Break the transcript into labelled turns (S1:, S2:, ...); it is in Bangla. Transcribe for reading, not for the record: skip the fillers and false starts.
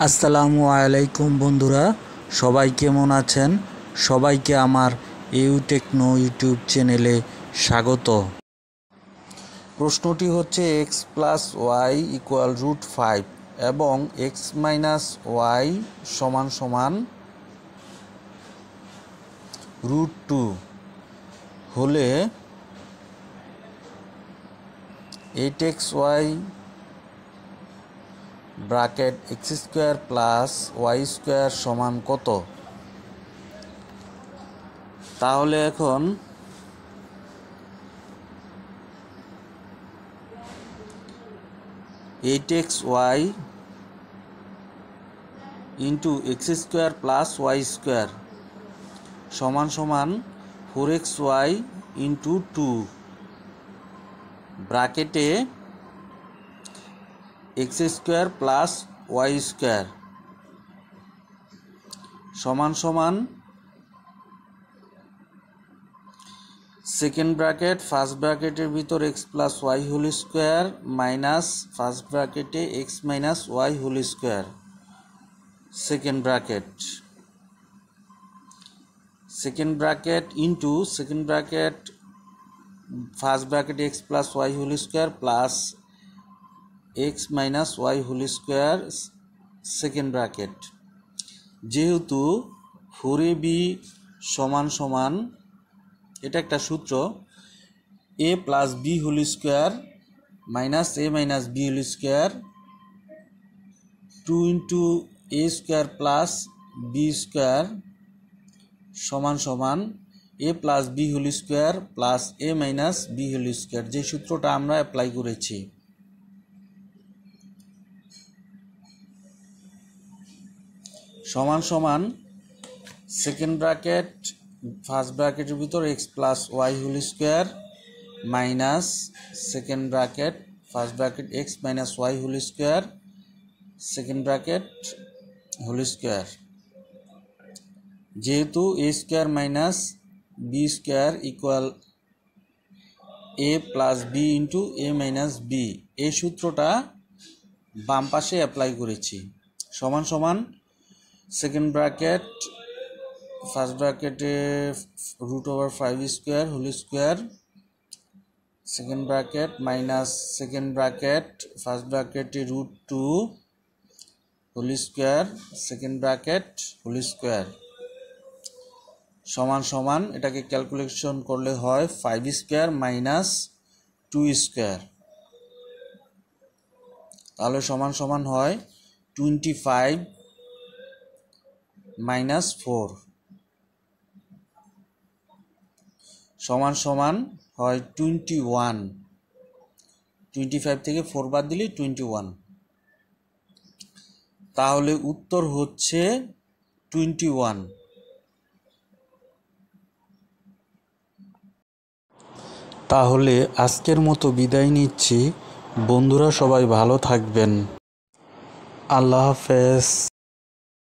S1: আসসালামু আলাইকুম বন্ধুরা, সবাই কেমন আছেন? সবাইকে আমার টেকনো ইউটিউব চ্যানেলে স্বাগত। প্রশ্নটি হচ্ছে এক্স প্লাস ওয়াই ইকুয়াল √5 এবং এক্স মাইনাস ওয়াই সমান সমান √2 হলে 8xy bracket x square plus y square সমান কত? তাহলে এখন eight x y into x square plus y square সমান সমান 4xy ইন্টু 2 ব্র্যাকেটে x square plus y square সমান সমান সেকেন্ড ব্র্যাকেট ফার্স্ট ব্র্যাকেটের ভিতর x plus y whole square minus first ব্র্যাকেটে x minus y whole square second bracket into second bracket first bracket x plus y whole square plus x minus y whole square second bracket. যেহেতু 4ab সমান সমান, এটা একটা সূত্র, a plus b whole square minus a minus b whole square 2 into a square plus b square সমান সমান a plus b whole square plus a minus b whole square, যে সূত্রটা আমরা অ্যাপ্লাই করেছি। সমান সমান সেকেন্ড ব্র্যাকেট ফার্স্ট ব্র্যাকেটের ভিতর x plus y whole square minus second bracket first bracket x minus y whole square second bracket whole square. যেহেতু a square minus b square equal a plus b into a minus b, এই সূত্রটা বাম পাশে অ্যাপ্লাই করেছি। সমান সমান সেকেন্ড ব্র্যাকেট ফার্স্ট ব্র্যাকেটে √5 square whole square second bracket minus second bracket first ব্র্যাকেটে √2 whole square second bracket whole square সমান সমান, এটাকে ক্যালকুলেশন করলে হয় 5 স্কোয়ার মাইনাস 2 স্কোয়ার, তাহলে সমান সমান হয় 25 মাইনাস 4 সমান সমান হয় 21। 25 থেকে 4 বাদ দিলে 21, তাহলে উত্তর হচ্ছে 21। তাহলে আজকের মতো বিদায় নিচ্ছি বন্ধুরা, সবাই ভালো থাকবেন। আল্লাহ হাফেজ।